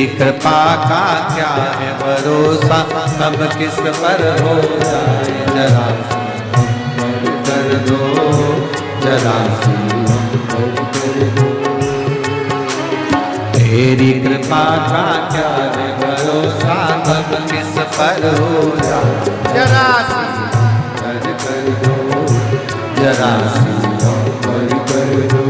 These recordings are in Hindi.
तेरी कृपा का क्या है भरोसा, कब किस पर हो जाए जरा कर दो, जरा कर दो। तेरी कृपा का क्या है भरोसा, कब किस पर हो जाए जरा कर दो, जरा कर दो।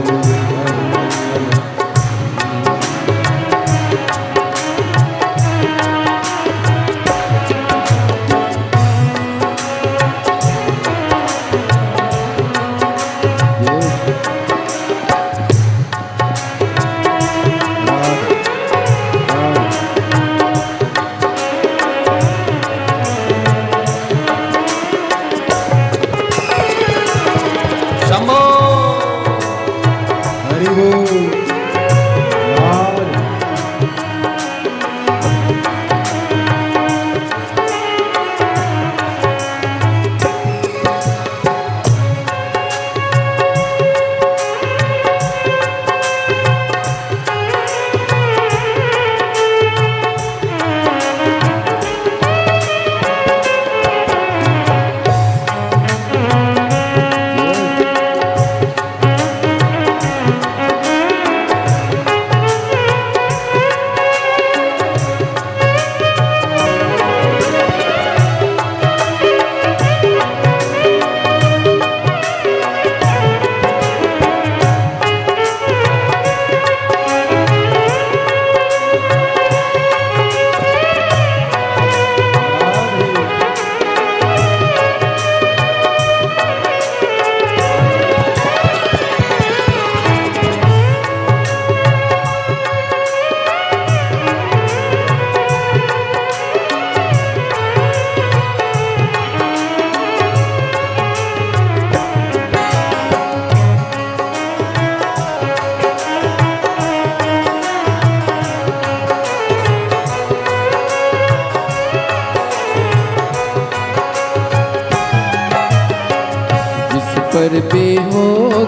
पर भी हो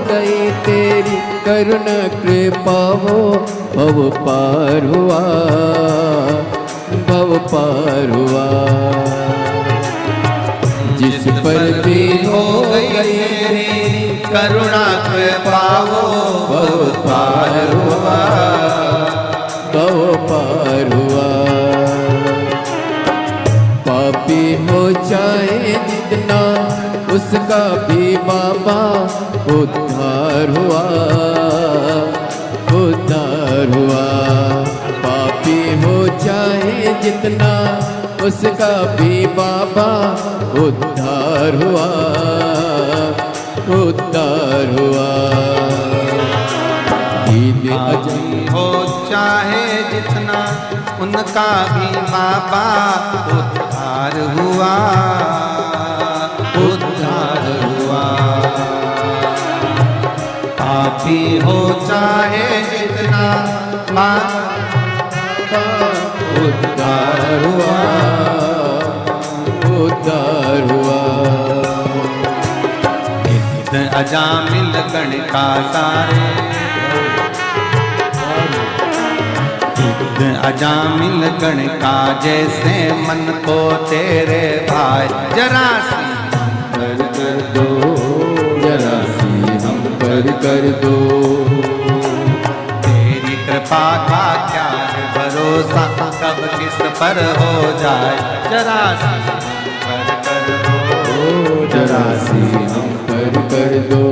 गई तेरी करुणा कृपा हो, भव पार हुआ, भव पार हुआ। जिस पर भी हो गई तेरी करुणा कृपा हो, भव पार हुआ, भव पार हुआ। पापी हो चाहे जितना उसका भी बाबा उद्धार हुआ, उद्धार हुआ। पापी हो चाहे जितना उसका भी बाबा उद्धार हुआ, उद्धार हुआ। पापी हो चाहे जितना उनका भी बाबा उद्धार हुआ, उद्धार हुआ। पापी हो चाहे जितना बाबा उद्धार हुआ, उद्धार हुआ। नित्य अजामिल गण का सारे, अजामिल गण का जैसे मन को तेरे भाई, जरा सी कर दो, जरा सी हम पर कर दो। तेरी कृपा का क्या है भरोसा, कब किस पर हो जाए जरा सी कर दो, जरा सी हम पर कर दो।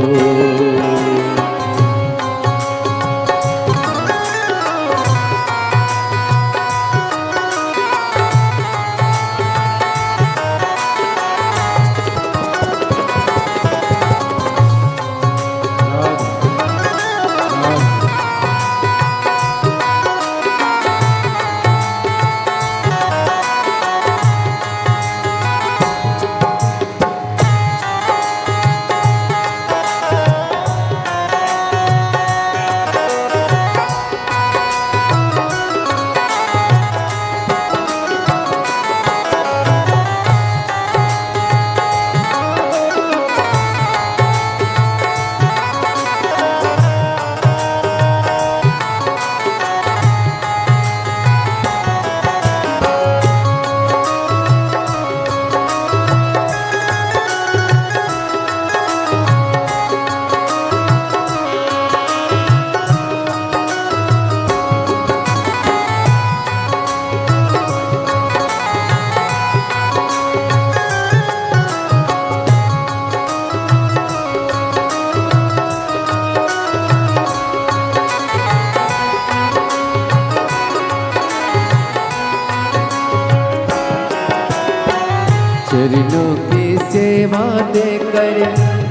चरणों की सेवा देकर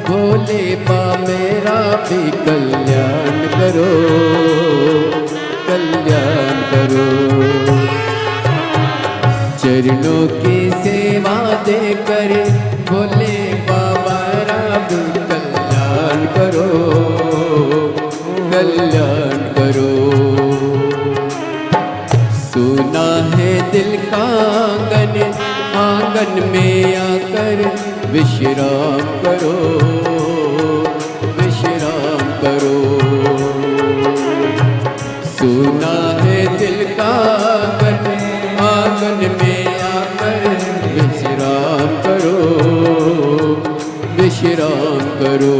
भोले बा मेरा भी कल्याण करो, कल्याण करो। चरणों की सेवा देकर भोले बाबा भी कल्याण करो, कल्याण करो। सुना है दिल का आंगन, आंगन में आकर विश्राम करो, विश्राम करो। सुना है दिल का आंगन, आंगन में आकर विश्राम करो, विश्राम करो।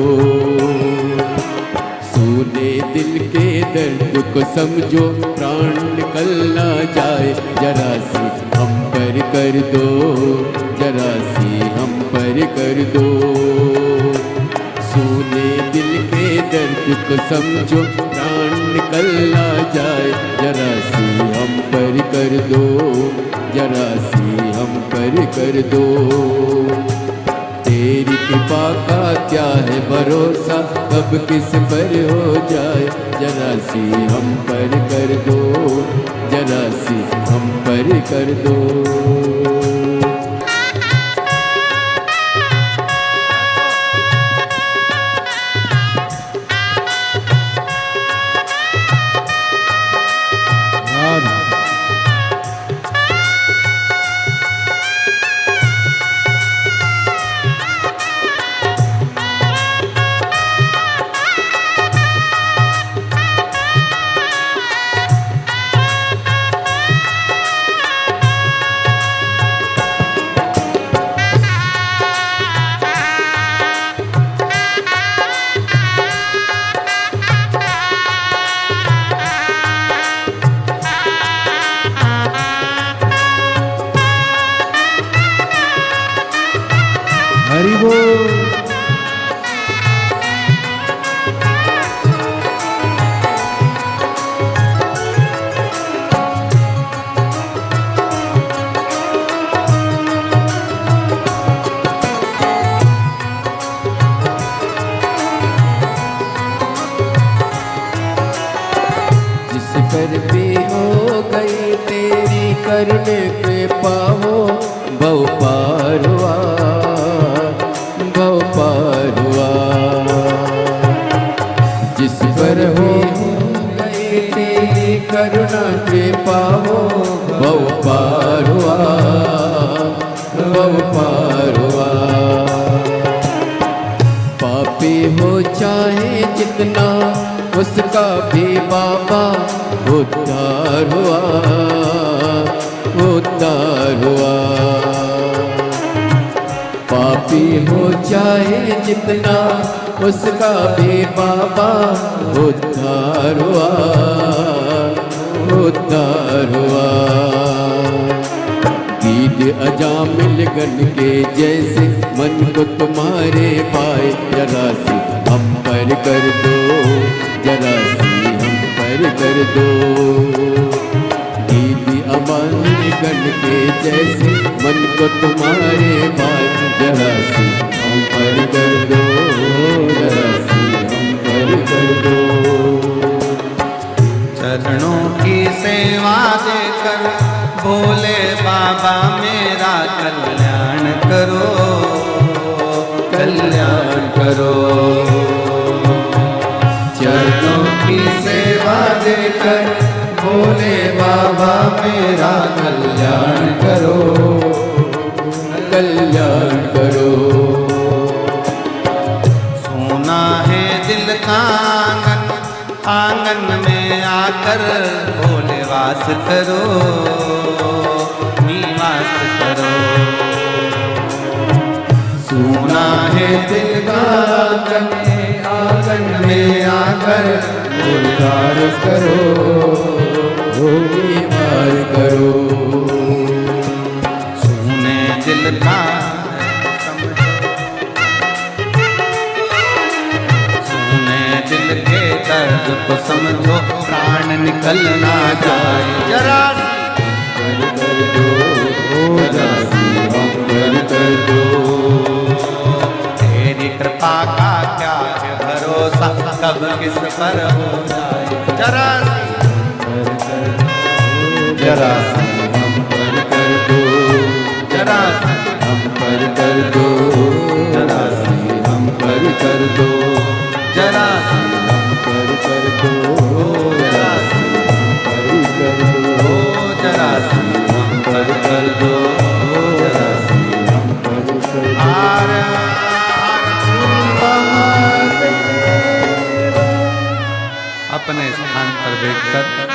सुने दिल के दर्द को समझो, प्राण निकल ना जाए, जरा सी हम पर कर दो, जरा सी हम पर कर दो। सुने दिल के दर्द को समझो, प्राण निकल ना जाए, जरा सी हम पर कर दो, जरा सी हम पर कर दो। तेरी कृपा का क्या है भरोसा, कब किस पर हो जाए, जरा सी हम पर कर दो, जरा सी हम पर कर दो। हरि बोल। जिस पर भी हो गई तेरी करने के पाओ, भव पार हुआ, भव पार हुआ। जिस पर हो गई तेरी करुणा के पाओ, भव पार हुआ, भव पार हुआ। पापी हो चाहे जितना, उसका भी बाबा उद्धार हुआ, उद्धार हुआ। पापी हो चाहे जितना, उसका भी बाबा उद्धार हुआ, उद्धार हुआ। गीत अजामिल गण के जैसे मन को तुम्हारे पाए, जरा सी हम पर कर दो, जरा सी हम पर कर दो। दीदी अमन गण के जैसे मन को तुम्हारे पाए, जरा सी हम पर कर दो, जरा सी हम पर कर दो। चरणों की सेवा देकर भोले बाबा मेरा कल्याण करो, कल्याण करो। चरणों की सेवा देकर भोले बाबा मेरा कल्याण करो, कल्याण करो। सोना है दिल का आंगन, आंगन में आकर भोले वास करो, निवास करो। सोना है दिल का आंगन, आंगन में आकर भोले वास करो, निवार करो। सोने दिल का दिल के दर्द को समझो, प्राण निकल ना जाए, जरा कर दो, जरा सी हम कर कर दो। तेरी कृपा का क्या है भरोसा, कब किस पर हो जाए जरा जरा हम पर कर दो, जरा हम पर कर दो, जरा हम पर कर दो, जरा हम पर कर दो, जरा हम पर कर दो, जरा हम पर कर दो, जरा हम पर कर दो। अपने स्थान पर बैठकर